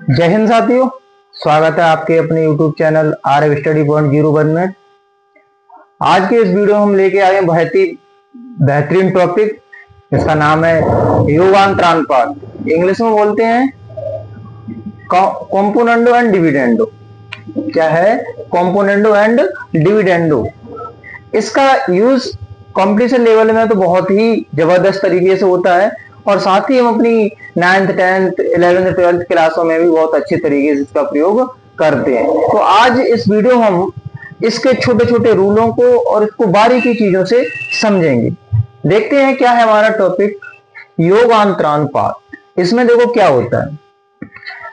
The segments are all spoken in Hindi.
जय हिंद साथियों, स्वागत है आपके अपने YouTube channel RF study point 01 में। आज के इस वीडियो में हम लेके आए हैं बहुत ही बेहतरीन टॉपिक। इसका नाम है योगांतरानुपात। इंग्लिश में बोलते हैं कॉम्पोनेंडो एंड डिविडेंडो। क्या है कॉम्पोनेंडो एंड डिविडेंडो? इसका यूज कॉम्पिटिशन लेवल में तो बहुत ही जबरदस्त तरीके से होता है और साथ ही हम अपनी 9th 10th 11th 12th क्लासों में भी बहुत अच्छे तरीके से इसका प्रयोग करते हैं। तो आज इस वीडियो में हम इसके छोटे छोटे रूलों को और इसको बारीकी चीजों से समझेंगे। देखते हैं क्या है हमारा टॉपिक, योगांतरानुपात। इसमें देखो क्या होता है,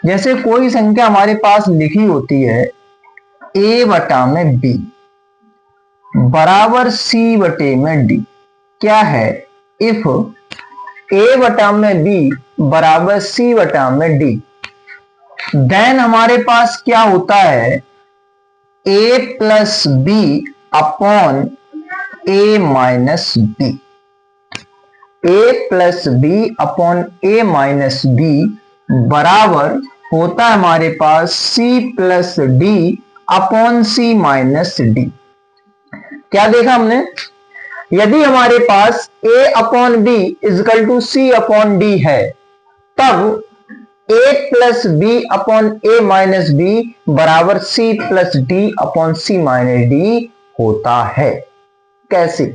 जैसे कोई संख्या हमारे पास लिखी होती है a बटा में b बराबर c बटे में d। क्या है, इफ a बटा में b बराबर c बटा में d, देन हमारे पास क्या होता है a plus b upon a minus b। a plus b upon a minus b बराबर होता है हमारे पास c plus d upon c minus d। क्या देखा हमने, यदि हमारे पास a upon b equal to c upon d है, तब a plus b upon a minus b बराबर c plus d upon c minus d होता है। कैसे,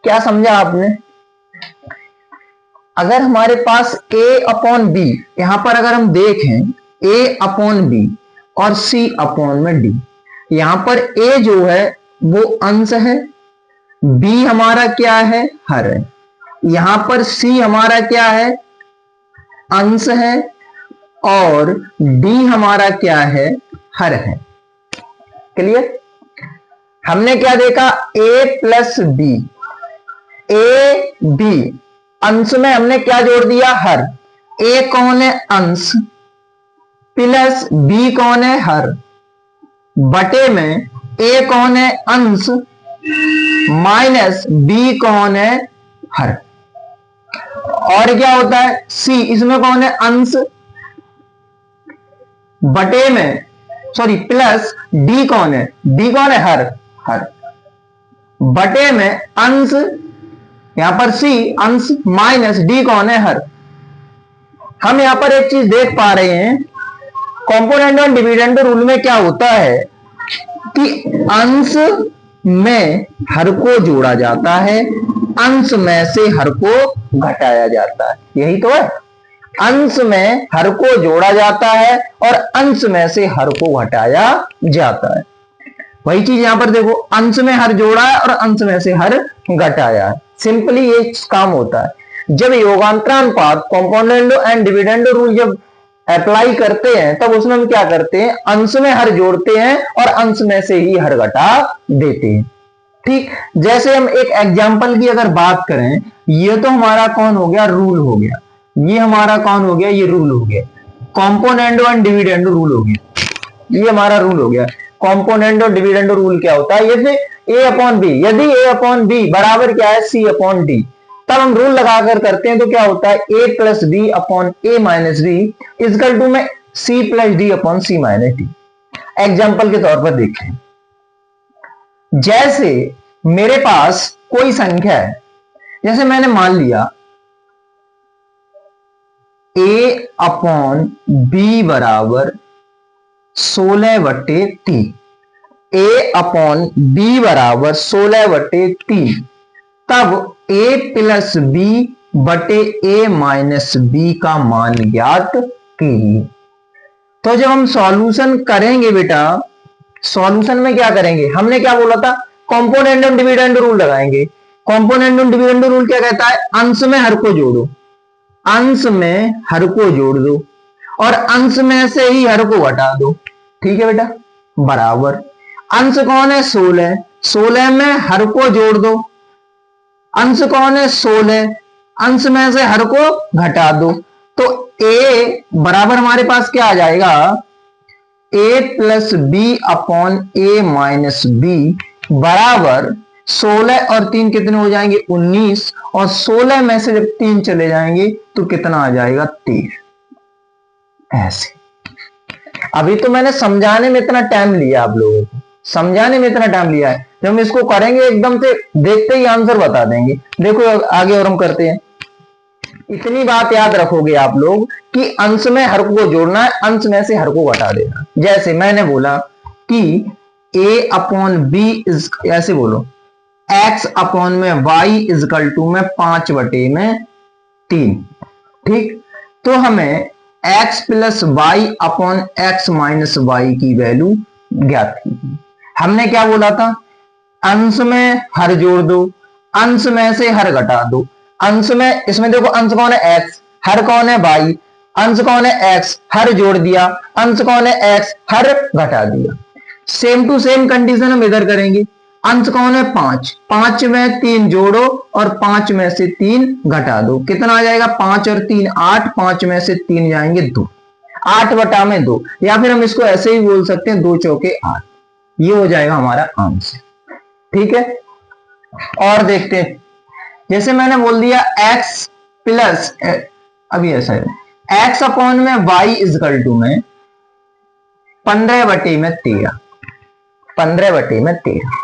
क्या समझा आपने? अगर हमारे पास a अपॉन b, यहां पर अगर हम देखें a अपॉन b और c अपॉन में d, यहां पर a जो है वो अंश है, b हमारा क्या है, हर है। यहां पर c हमारा क्या है, अंश है, और d हमारा क्या है, हर है। क्लियर? हमने क्या देखा, a plus b, a b अंश में हमने क्या जोड़ दिया, हर। a कौन है, अंश, प्लस b कौन है, हर, बटे में a कौन है, अंश, माइनस b कौन है, हर। और क्या होता है, c इसमें कौन है, अंश, बटे में सॉरी प्लस d कौन है, d कौन है, हर, हर, बटे में अंश, यहां पर c अंश, माइनस d कौन है, हर। हम यहां पर एक चीज देख पा रहे हैं, कॉम्पोनेंट और डिविडेंड रूल में क्या होता है कि अंश में हर को जोड़ा जाता है, अंश में से हर को घटाया जाता है। यही तो है, अंश में हर को जोड़ा जाता है और अंश में से हर को घटाया जाता है। वही चीज यहां पर देखो, अंश में हर जोड़ा है और अंश में से हर घटाया है। सिंपली ये काम होता है। जब योगांतरानुपात कॉम्पोनेंडो एंड डिविडेंडो रूल जब अप्लाई करते हैं, तब उसमें हम क्या करते हैं, अंश में हर जोड़ते हैं और अंश में से ही हर घटा देते हैं। ठीक, जैसे हम एक एग्जांपल की अगर बात करें, ये तो हमारा कौन हो गया, रूल हो गया। ये हमारा कौन हो गया, ये रूल हो गया, कॉम्पोनेंडो एंड डिविडेंडो रूल हो गया। ये हमारा रूल हो गया। कॉम्पोनेंडो डिविडेंडो रूल क्या होता है, जैसे a अपॉन बी, यदि a अपॉन बी बराबर क्या है, c अपॉन डी, तब हम रूल लगाकर करते हैं तो क्या होता है, a plus B upon a minus B equal to में c plus D upon c minus D. Example के तौर पर देखें, जैसे मेरे पास कोई संख्या है, जैसे मैंने मान लिया a अपॉन बी बराबर 16/3, a अपॉन बी बराबर 16/3, तब a प्लस बी बटे a माइनस बी का मान ज्ञात कीजिए। तो जब हम सॉल्यूशन करेंगे बेटा, सॉल्यूशन में क्या करेंगे, हमने क्या बोला था, कॉम्पोनेंट और डिविडेंड रूल लगाएंगे। कॉम्पोनेंट और डिविडेंड रूल क्या कहता है, अंश में हर को जोड़ो, अंश में हर को जोड़ दो और अंश में से ही हर को घटा दो। ठीक है बेटा, बराबर अंश कौन है, 16, 16 में हर को जोड़ दो, अंश कौन है, 16, अंश में से हर को घटा दो। तो a बराबर हमारे पास क्या आ जाएगा, a plus B upon a minus B बराबर 16 और 3 कितने हो जाएंगे, 19, और 16 में से जब 3 चले जाएंगे तो कितना आ जाएगा, 13। ऐसे अभी तो मैंने समझाने में इतना टाइम लिया, आप लोगों को समझाने में इतना टाइम लिया है, जब हम इसको करेंगे एकदम से देखते ही आंसर बता देंगे। देखो आगे और हम करते हैं। इतनी बात याद रखोगे आप लोग कि अंश में हर को जोड़ना है, अंश में से हर को घटा देना। जैसे मैंने बोला कि a अपॉन बी इज, ऐसे बोलो x अपॉन में y इजकल टू में 5/3। ठीक, तो हमें x plus Y upon X minus Y की वैल्यू ज्ञात की। हमने क्या बोला था, अंश में हर जोड़ दो, अंश में से हर घटा दो। अंश में, इसमें देखो अंश कौन है x, हर कौन है y, अंश कौन है x, हर जोड़ दिया, अंश कौन है x, हर घटा दिया। सेम टू सेम कंडीशन हम इधर करेंगे। अंश कौन है 5, 5 में 3 जोड़ो और 5 में से 3 घटा दो। कितना आ जाएगा, 5 और 3 8, 5 में से 3 जाएंगे 2, 8/2। या फिर हम इसको ऐसे ही बोल सकते हैं 2 चौके 8। ये हो जाएगा हमारा आंसर। ठीक है, और देखते हैं। जैसे मैंने बोल दिया x प्लस, अभी ऐसा है x अपॉन में y इजकल टू में 15/13, 15/13।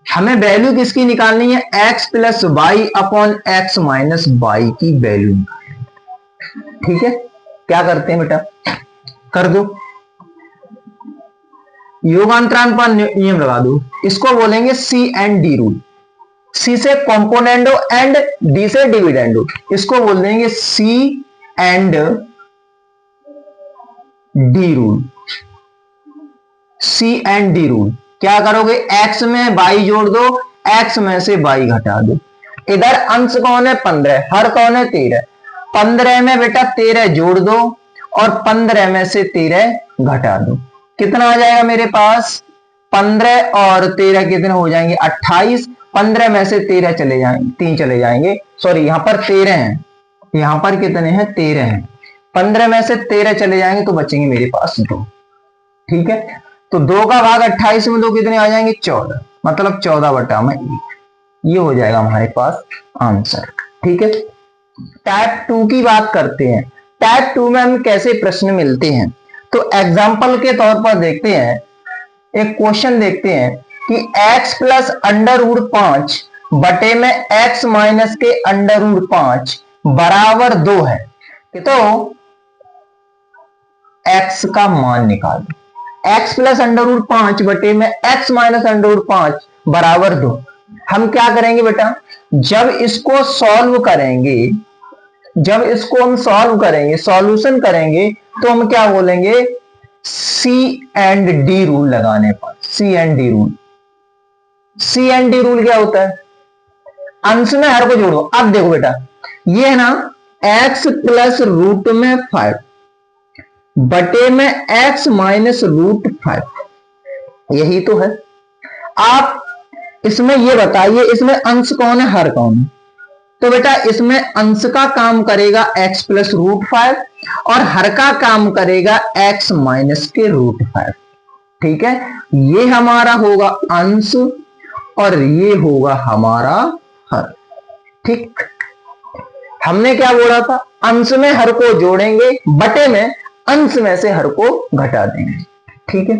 हमें वैल्यू किसकी निकालनी है, x plus Y upon X minus Y की वैल्यू निकालनी। ठीक है, क्या करते हैं बेटा, कर दो, योगांतरानुपात नियम लगा दो। इसको बोलेंगे C and D rule. C से कॉम्पोनेंडो एंड डी से डिविडेंडो, इसको बोल देंगे C and D rule. C and D rule क्या करोगे, x में y जोड़ दो, x में से y घटा दो। इधर अंश कौन है 15, हर कौन है 13, 15 में बेटा 13 जोड़ दो और 15 में से 13 घटा दो। कितना आ जाएगा मेरे पास, 15 और 13 कितने हो जाएंगे 28। 15 में से 13 चले जाएंगे, 3 चले जाएंगे, सॉरी यहां पर 13 है, यहां पर कितने हैं 13 हैं। 15 में से 13 चले जाएंगे तो बचेंगे मेरे पास 2। ठीक है, तो 2 का भाग 28 में 2 कितने आ जाएंगे 14, मतलब 14/1। ये हो जाएगा हमारे पास आंसर। ठीक है, टाइप 2 की बात करते हैं। टाइप 2 में हम कैसे प्रश्न मिलते हैं, तो एग्जाम्पल के तौर पर देखते हैं। एक क्वेश्चन देखते हैं कि x प्लस अंडर रूट 5 बटे में x माइनस के अंडर रूट 5 बराबर 2 है, तो x का मान निकालो। x प्लस अंडर रूट 5 बटे में x माइनस अंडर रूट 5 बराबर 2। हम क्या करेंगे बेटा, जब इसको सॉल्व करेंगे, जब इसको हम सॉल्व करेंगे, सॉल्यूशन करेंगे, तो हम क्या बोलेंगे, सी एंड डी रूल लगाने पर। C and D rule, C and D rule क्या होता है, अंश में हर को जोड़ो। अब देखो बेटा, ये है ना x प्लस रूट में 5 बटे में x माइनस रूट 5, यही तो है। आप इसमें ये बताइए, इसमें अंश कौन है, हर कौन है, तो बेटा इसमें अंश का काम करेगा x प्लस रूट 5 और हर का काम करेगा x माइनस के रूट 5। ठीक है, ये हमारा होगा अंश और ये होगा हमारा हर। ठीक, हमने क्या बोला था, अंश में हर को जोड़ेंगे, बटे में अंश में से हर को घटा देंगे। ठीक है,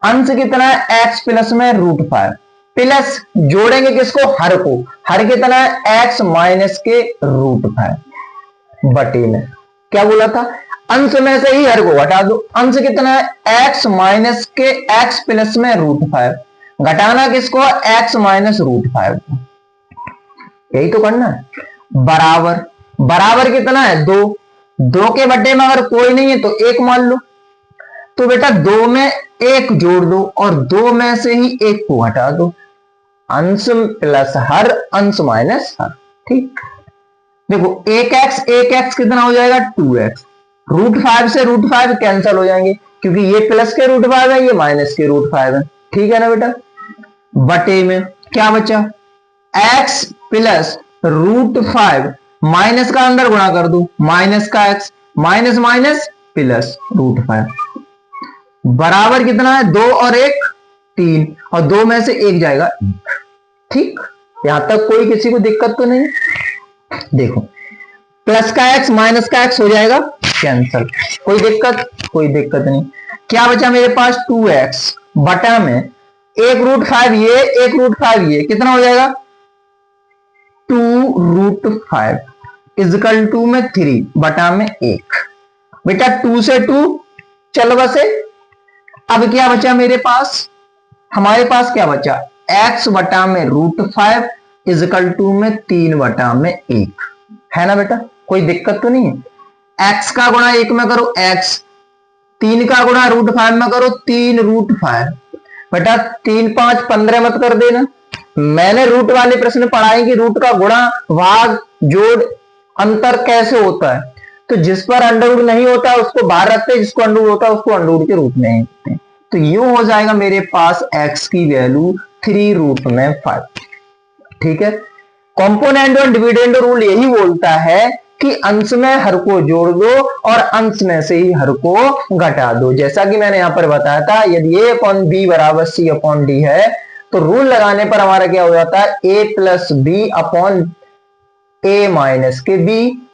अंश कितना है x प्लस में रूट 5, प्लस जोड़ेंगे किसको, हर को, हर कितना है x माइनस के रूट 5 बटे में क्या बोला था, अंश में से ही हर को घटा दो। अंश कितना है x माइनस के x प्लस में रूट 5, घटाना किसको, x माइनस रूट 5, यही तो करना है। बराबर, बराबर कितना है 2, 2 के बटे में अगर कोई नहीं है तो 1 मान लो, तो बेटा 2 में 1 जोड़ दो और 2 में से ही 1 को हटा दो। अंश प्लस हर, अंश माइनस हर। ठीक, देखो 1x कितना हो जाएगा 2x, रूट 5 से रूट 5 कैंसिल हो जाएंगे, क्योंकि ये प्लस के रूट 5 है, ये माइनस के रूट 5 है। ठीक है ना बेटा, बटे में क्या बचा, x प्लस रूट 5 माइनस का अंदर गुणा कर दो, माइनस का x, minus minus plus root 5 बराबर कितना है 2 और 1 3, और 2 में से 1 जाएगा 1। ठीक, यहां तक कोई किसी को दिक्कत तो नहीं। देखो प्लस का x माइनस का x हो जाएगा कैंसल। कोई दिक्कत? कोई दिक्कत नहीं। क्या बचा मेरे पास? 2x बटा में एक रूट 5 ये, एक रूट 5 ये, कितना हो जाएगा? 2√5 इजकल टू में 3 बटा में 1। बेटा 2 से 2 चल बसे। अब क्या बचा मेरे पास? हमारे पास क्या बचा? x बटा में √5 इजकल टू में 3 बटा में 1, है ना बेटा? कोई दिक्कत तो नहीं है। x का गुणा 1 में करो x, 3 का गुणा √5 में करो 3√5। बेटा 3 5 15 मत कर देना। मैंने रूट वाले प्रश्न पढ़ाए कि रूट का गुणा भाग जोड़ अंतर कैसे होता है। तो जिस पर अंडर रूट नहीं होता उसको बाहर रखते हैं, जिसको अंडर रूट होता है उसको अंडर रूट के रूप में रखते हैं। तो ये हो जाएगा मेरे पास x की वैल्यू 3√5। ठीक है। कंपोनेंट और डिविडेंड रूल यही बोलता है कि अंश में हर को जोड़ दो और अंश में से ही हर को घटा दो। जैसा कि मैंने यहां पर बताया था, यदि a अपॉन बी बराबर सी अपॉन डी है तो रूल लगाने पर हमारा क्या हो जाता है? a plus B upon a minus के b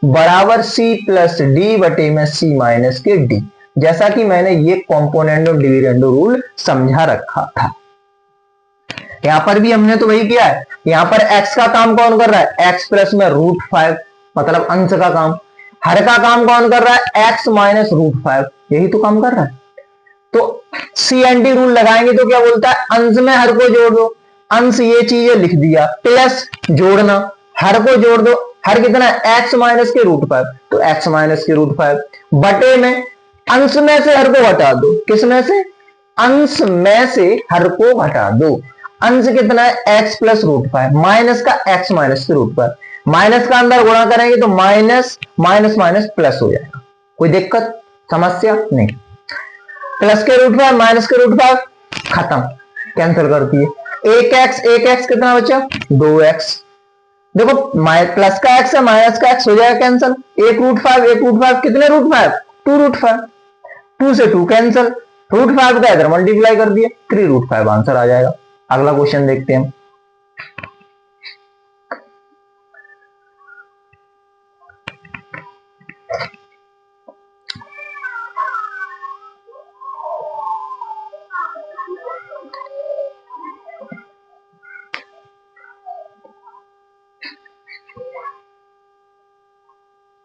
बराबर c प्लस डी बटे में c माइनस के d। जैसा कि मैंने ये कंपोनेंट और डिविडेंड रूल समझा रखा था। यहां पर भी हमने तो वही किया है। यहां पर x का काम कौन कर रहा है? x प्लस में √5 मतलब अंश का काम। हर का काम कौन कर रहा है? x माइनस √5, यही तो काम कर रहा है। तो CND रूल लगाएंगे तो क्या बोलता है? अंश में हर को जोड़ दो। अंश ये चीजें लिख दिया, प्लस जोड़ना, हर को जोड़ दो। हर कितना है? x माइनस के √5, तो x माइनस के √5 बटे में अंश में से हर को घटा दो। किस में से? अंश में से हर को घटा दो। अंश कितना है? x प्लस √5 माइनस का x माइनस के √5। माइनस का अंदर गुणा करेंगे तो माइनस माइनस माइनस प्लस हो जाएगा। कोई दिक्कत समस्या नहीं। प्लस के √5 माइनस के √5 खत्म, कैंसिल करती है। एक एक्स कितना बचा? 2x। देखो प्लस का x है माइनस का x हो जाएगा कैंसिल। एक √5 कितने √5? 2√5। 2 से 2 कैंसिल, √5 का इधर मल्टीप्लाई कर दिया, 3√5 आंसर आ जाएगा। अगला क्वेश्चन देखते हैं।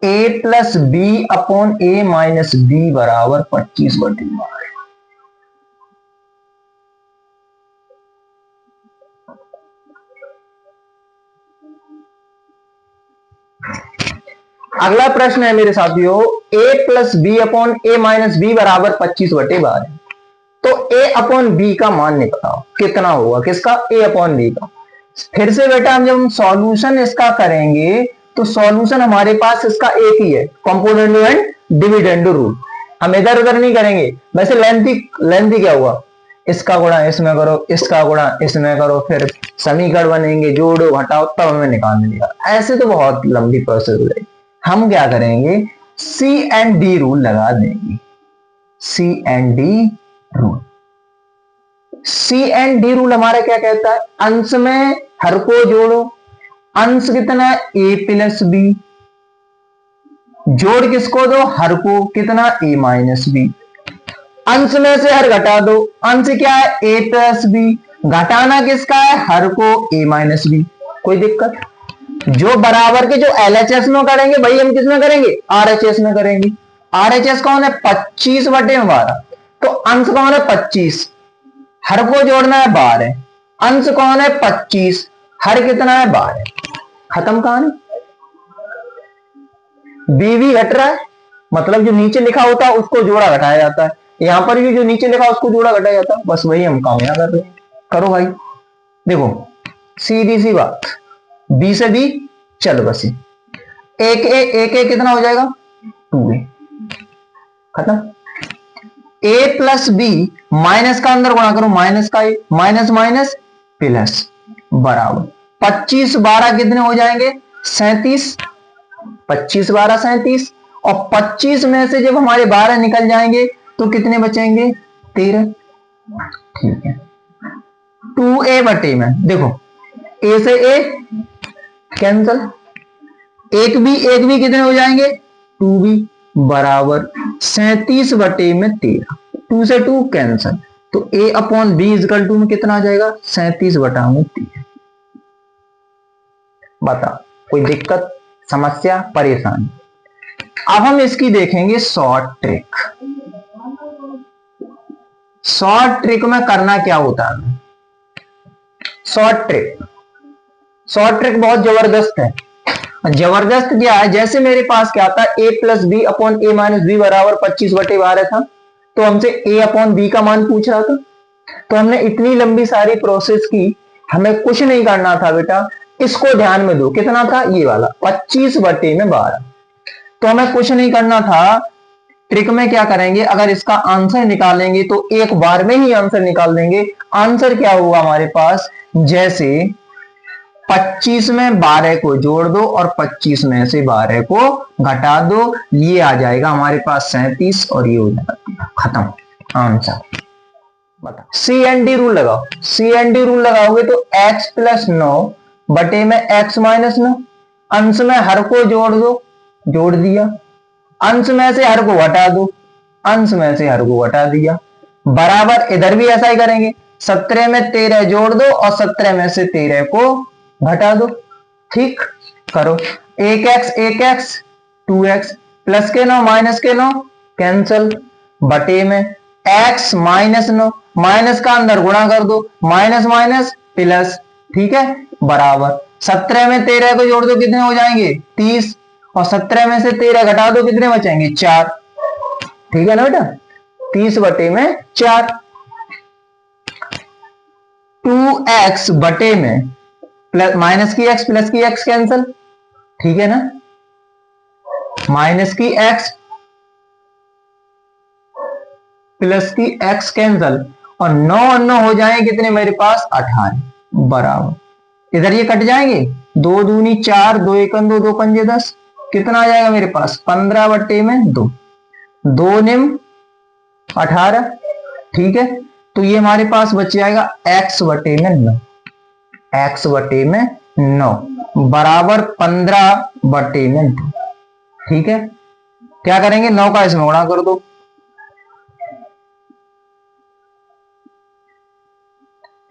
a plus B upon a minus B बराबर 25/12। अगला प्रश्न है मेरे साथियों, a plus B upon a minus B बराबर 25/12 है। तो a अपॉन बी का मान निकालो, कितना होगा? किसका? a अपॉन बी का। फिर से बेटा हम जब सॉल्यूशन इसका करेंगे तो सॉल्यूशन हमारे पास इसका एक ही है, कंपोनेंट एंड डिविडेंड रूल। हम इधर उधर नहीं करेंगे। वैसे लेंथी क्या हुआ? इसका गुणा इसमें करो, इसका गुणा इसमें करो, फिर समीकरण बनेंगे, जोड़ो घटाओ, तब हमें निकालने दिया। ऐसे तो बहुत लंबी प्रोसेस है। हम क्या करेंगे? CND रूल लगा देंगे। CND rule. CND रूल हमारा क्या कहता है? अंश में हर को जोड़ो। अंश कितना है? a plus B. जोड़ किसको दो? हर को। कितना? a minus B. अंश में से हर घटा दो। अंश क्या है? a plus B. घटाना किसका है? हर को a माइनस बी। कोई दिक्कत? जो बराबर के जो LHS में करेंगे वही हम किसमें करेंगे? RHS में करेंगे। RHS कौन है? 25/12। तो अंश कौन है? 25। हर को जोड़ना है 12। अंश कौन है? 25। हर कितना है? 12। खत्म कहानी। बीवी घट रहा है, मतलब जो नीचे लिखा होता है उसको जोड़ा घटाया जाता है। यहां पर भी जो नीचे लिखा उसको जोड़ा घटाया जाता है। बस वही हम काम यहां कर रहे हैं। करो भाई। देखो सीधी सी बात, बी से बी चल बसी। एक कितना हो जाएगा? 2a। खत्म। a प्लस बी माइनस का अंदर गुणा करो, माइनस का a, माइनस माइनस प्लस बराबर 25/12 कितने हो जाएंगे? 37। 25/12 37। और 25 में से जब हमारे 12 निकल जाएंगे तो कितने बचेंगे? 13। ठीक है। 2a बटे में देखो a से a कैंसल, एक भी कितने हो जाएंगे? 2b। बराबर 37/13। 2 से 2 कैंसिल, तो a upon B equal to में कितना आ जाएगा 37/13। बता कोई दिक्कत, समस्या, परेशानी? अब हम इसकी देखेंगे शॉर्ट ट्रिक। शॉर्ट ट्रिक में करना क्या होता है? शॉर्ट ट्रिक बहुत जबरदस्त है। जबरदस्त क्या है, जैसे मेरे पास क्या था a plus B upon A minus B बराबर 25/12 था, तो हमसे a अपॉन बी का मान पूछ रहा था। तो हमने इतनी लंबी सारी प्रोसेस की, हमें कुछ नहीं करना था बेटा। इसको ध्यान में दो, कितना था ये वाला 25/12। तो हमें कुछ नहीं करना था। ट्रिक में क्या करेंगे, अगर इसका आंसर निकालेंगे तो एक बार में ही आंसर निकाल देंगे। आंसर क्या होगा हमारे पास, जैसे 25 में 12 को जोड़ दो और 25 में से 12 को घटा दो, ये आ जाएगा हमारे पास 37 और ये हो जाएगा खत्म आंसर। बता सी एन डी रूल लगाओ। सी एन डी रूल लगाओगे तो x प्लस 9 बटे में x माइनस 9, अंश में हर को जोड़ दो, जोड़ दिया, अंश में से हर को घटा दो, अंश में से हर को घटा दिया, बराबर इधर भी ऐसा ही करेंगे। 17 में 13 जोड़ दो और 17 में से 13 को घटा दो। ठीक करो, 1x 2x प्लस के 9 माइनस के 9 कैंसल, बटे में x माइनस 9, माइनस का अंदर गुणा कर दो, माइनस माइनस प्लस, ठीक है, बराबर 17 में 13 को जोड़ दो, कितने हो जाएंगे 30, और 17 में से 13 घटा दो, कितने बचेंगे 4। ठीक है ना बेटा, 30/4। 2x बटे में प्लस माइनस की x प्लस की x कैंसल, ठीक है ना, माइनस की x प्लस की x कैंसल, और 9 और 9 हो जाएंगे कितने मेरे पास 18, बराबर इधर ये कट जाएंगे, 2 दूनी 4, 2 एकम 2, 2 पंजे 10, कितना आ जाएगा मेरे पास 15/2, 2 निम 18। ठीक है, तो ये हमारे पास बच जाएगा x/9, x/9 बराबर 15/2। ठीक है, क्या करेंगे 9 का इसमें गुणा कर दो,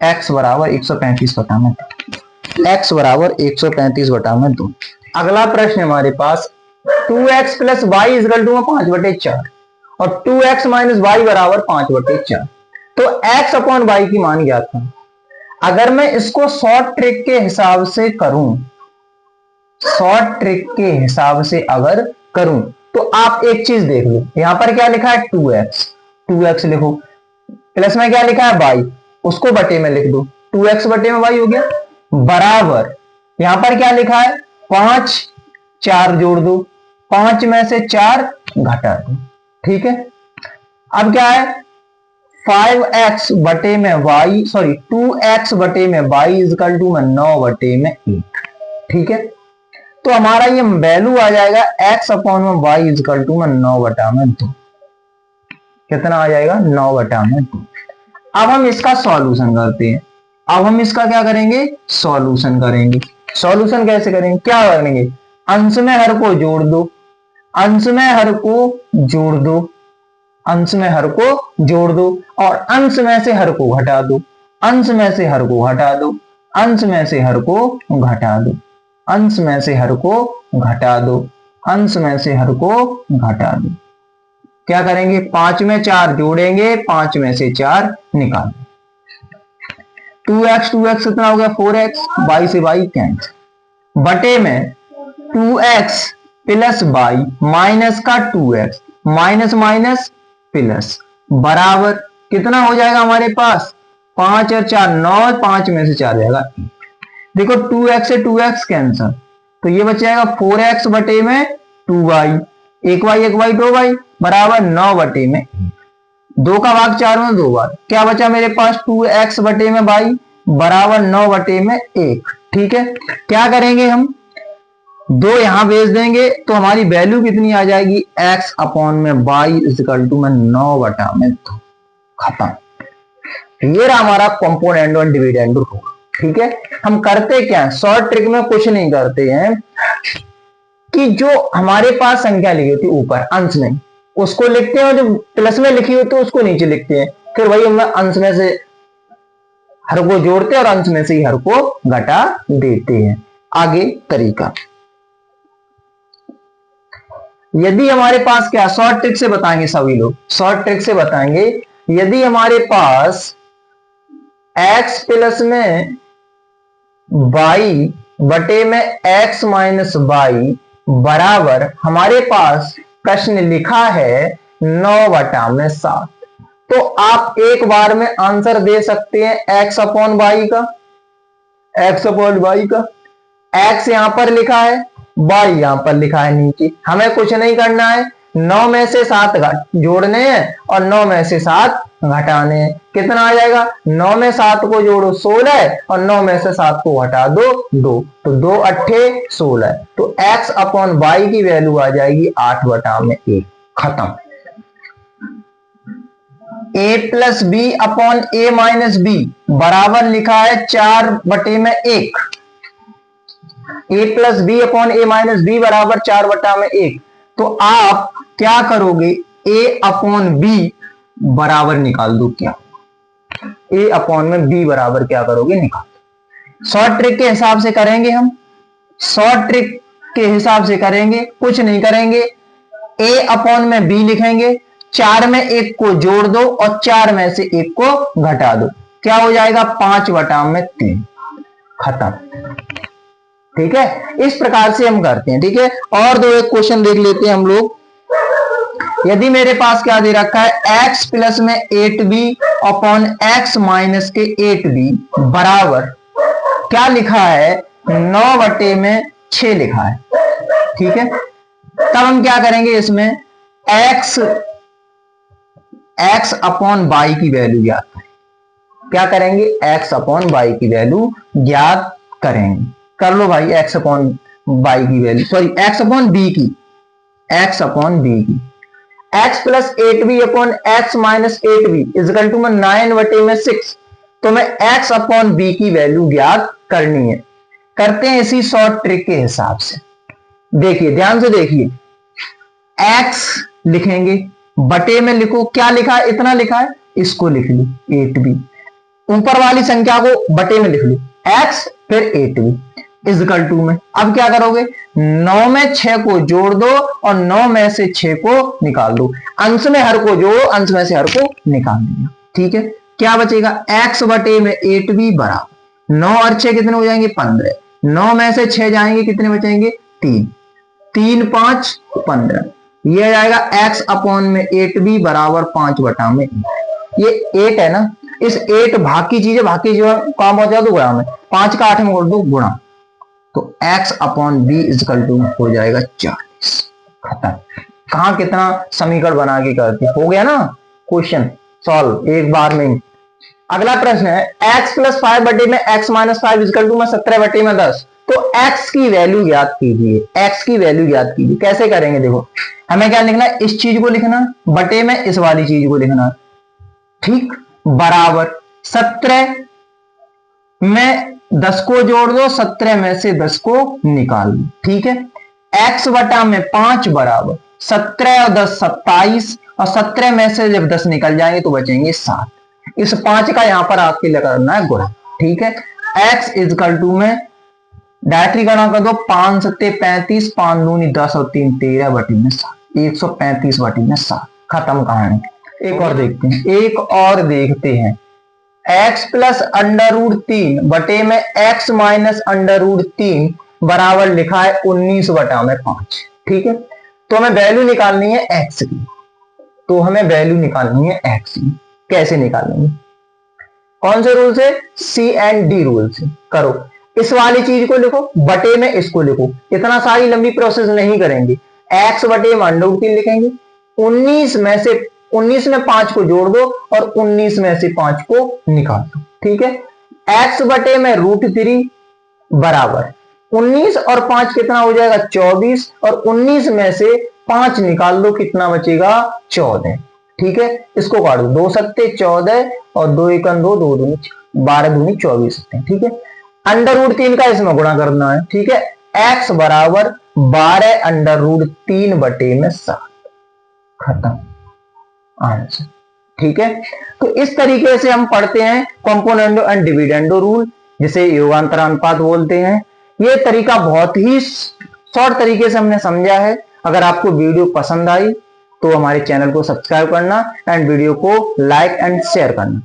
x बराबर 135/2, x बराबर 135/2। अगला प्रश्न हमारे पास 2x plus Y equal to 5/4 और 2x माइनस वाई बराबर 5/4। तो x अपॉन वाई की मान ज्ञात है। अगर मैं इसको शॉर्ट ट्रिक के हिसाब से करूं, शॉर्ट ट्रिक के हिसाब से अगर करूं, तो आप एक चीज देख लो, यहां पर क्या लिखा है 2x लिखो, प्लस में क्या लिखा है y, उसको बटे में लिख दो, 2x बटे में y हो गया, बराबर यहां पर क्या लिखा है 5, 4 जोड़ दो, 5 में से 4 घटा दो। ठीक है, अब क्या है 5x बटे में y, सॉरी 2x बटे में y इजकल टू 9/1। ठीक है, तो हमारा ये वैल्यू आ जाएगा x अपॉन में y इजकल टू 9/2। कितना आ जाएगा 9/2। अब हम इसका सॉल्यूशन करते हैं। अब हम इसका क्या करेंगे, सॉल्यूशन करेंगे। सॉल्यूशन कैसे करेंगे, क्या करेंगे, अंश में हर को जोड़ दो, अंश में हर को जोड़ दो, अंश में हर को जोड़ दो, और अंश में से हर को घटा दो, अंश में से हर को घटा दो, अंश में से हर को घटा दो, अंश में से हर को घटा दो, अंश में से हर को घटा दो। क्या करेंगे 5 में 4 जोड़ेंगे, 5 में से 4 निकाल, 2x कितना हो गया 4x, y से y कैंसिल, बटे में 2x प्लस y माइनस का 2x, माइनस माइनस प्लस, बराबर कितना हो जाएगा हमारे पास 5 और 4 9, 5 में से 4 जाएगा। देखो 2x से 2x कैंसिल, तो ये बच जाएगा 4x बटे में 2y, 1y 2y बराबर 9/1। 2 का भाग 4 में 2 बार, क्या बचा मेरे पास 2x बटे में y बराबर 9/1। ठीक है, क्या करेंगे हम 2 यहां भेज देंगे, तो हमारी वैल्यू कितनी आ जाएगी x अपॉन में y इजकल टू 9/2। खत्म। ये रहा हमारा कंपोनेंट और डिविडेंड रूल। ठीक है, हम करते क्या है, शॉर्ट ट्रिक में कुछ नहीं करते हैं, कि जो हमारे पास संख्या लिखी होती है ऊपर अंश में उसको लिखते हैं, और जो प्लस में लिखी होती है उसको नीचे लिखते हैं, फिर वही हम अंश में से हर को जोड़ते हैं और अंश में से ही हर को घटा देते हैं। आगे तरीका, यदि हमारे पास क्या शॉर्ट ट्रिक से बताएंगे सभी लोग, शॉर्ट ट्रिक से बताएंगे, यदि हमारे पास x प्लस में y बटे में x माइनस वाई बराबर हमारे पास प्रश्न लिखा है 9/7, तो आप एक बार में आंसर दे सकते हैं x अपॉन वाई का, x अपॉन वाई का। x यहां पर लिखा है, y यहां पर लिखा है नीचे, हमें कुछ नहीं करना है, 9 में से 7 जोड़ने हैं और 9 में से 7 घटाने हैं। कितना आ जाएगा, 9 में 7 को जोड़ो 16 और 9 में से 7 को घटा दो 2, तो 2 अट्ठे 16, तो x अपॉन वाई की वैल्यू आ जाएगी 8/1। खत्म। a plus B upon A minus B बराबर लिखा है 4/1। a plus B upon A minus B बराबर 4/1। तो आप क्या करोगे, a अपॉन बी बराबर निकाल दो, क्या a अपॉन में b बराबर क्या करोगे, निकाल दो। शॉर्ट ट्रिक के हिसाब से करेंगे हम, शॉर्ट ट्रिक के हिसाब से करेंगे, कुछ नहीं करेंगे, a अपॉन में b लिखेंगे, 4 में 1 को जोड़ दो और 4 में से 1 को घटा दो, क्या हो जाएगा 5/3। खत्म। ठीक है, इस प्रकार से हम करते हैं। ठीक है, और दो एक क्वेश्चन देख लेते हैं हम लोग। यदि मेरे पास क्या दे रखा है, x प्लस में 8b अपॉन x माइनस के 8b बराबर क्या लिखा है, 9/6 लिखा है। ठीक है, तब हम क्या करेंगे, इसमें x अपॉन वाई की वैल्यू ज्ञात करेंगे। क्या करेंगे, x अपॉन वाई की वैल्यू ज्ञात करेंगे। कर लो भाई, x अपॉन वाई की value, sorry x upon B की, x अपॉन बी की, x plus 8b upon x minus 8b equal to में 9/6, तो मैं x अपॉन b की वैल्यू ज्ञात करनी है। करते हैं इसी शॉर्ट ट्रिक के हिसाब से। देखिए ध्यान से देखिए, x लिखेंगे, बटे में लिखो, क्या लिखा है, इतना लिखा है, इसको लिख लो 8b, ऊपर वाली संख्या को बटे में लिख लो x फिर 8b इजकल टू में। अब क्या करोगे, 9 में 6 को जोड़ दो और 9 में से 6 को निकाल दो, अंश में हर को जोड़ो, अंश में से हर को निकाल दिया। ठीक है, क्या बचेगा, x बटे में 8b बराबर 9 और 6 कितने हो जाएंगे, 15, 9 में से 6 जाएंगे, कितने बचेंगे, 3, 3 5 15, ये आ जाएगा x अपॉन में 8b बराबर 5/1। ये 8 है ना, इस 8 भाग की चीजें काम पहुंचा दो गुणा में, 5 का 8 में जोड़ दो गुणा, तो x upon B equal to हो जाएगा 40। खत्म। कहां कितना समीकरण बना के करते, हो गया ना क्वेश्चन सॉल्व एक बार में। अगला प्रश्न है, x प्लस 5 बटे में x माइनस 5 इजकल टू में 17/10, तो x की वैल्यू ज्ञात कीजिए, x की वैल्यू ज्ञात कीजिए। कैसे करेंगे, देखो हमें क्या लिखना है, इस चीज को लिखना, बटे में इस वाली चीज को लिखना, ठीक, बराबर 17 में 10 को जोड़ दो, 17 में से 10 को निकाल दो। ठीक है, x बटा में 5 बराबर 17 और 10 27, और 17 में से जब 10 निकल जाएंगे तो बचेंगे 7, इस 5 का यहां पर आपके लिए करना है गुणा। ठीक है, x इजकल टू में डायरेक्टली गणना कर दो, 5 7 35, 5 दूनी 10 और 3 13 बटे में 7, 135 बटे में 7। खत्म कहानी। एक और देखते हैं, एक और देखते हैं, x प्लस √3 बटे में x माइनस √3 बराबर लिखा है 19/5। ठीक है, तो हमें वैल्यू निकालनी है x की, तो हमें वैल्यू निकालनी है x की। कैसे निकालेंगे, कौन से रूल से, C एंड D रूल से। करो, इस वाली चीज को लिखो, बटे में इसको लिखो, इतना सारी लंबी प्रोसेस नहीं करेंगे, x बटे में √3 लिखेंगे, 19 में से 19 में 5 को जोड़ दो और 19 में से 5 को निकाल दो। ठीक है, x बटे में √3 बराबर 19 और 5 कितना हो जाएगा, 24, और 19 में से 5 निकाल दो, कितना बचेगा, 14। ठीक है, इसको काट दो, 2 सत्ते 14 और 2 एकम 2, 2 दूनी 12 दूनी 24 सकते हैं। ठीक है, √3 का इसमें गुणा करना है। ठीक है, x बराबर 12√3/7 खत्म आंसर। ठीक है, तो इस तरीके से हम पढ़ते हैं कंपोनेंडो एंड डिविडेंडो रूल, जिसे योगांतर अनुपात बोलते हैं। ये तरीका बहुत ही शॉर्ट तरीके से हमने समझा है। अगर आपको वीडियो पसंद आई तो हमारे चैनल को सब्सक्राइब करना एंड वीडियो को लाइक एंड शेयर करना।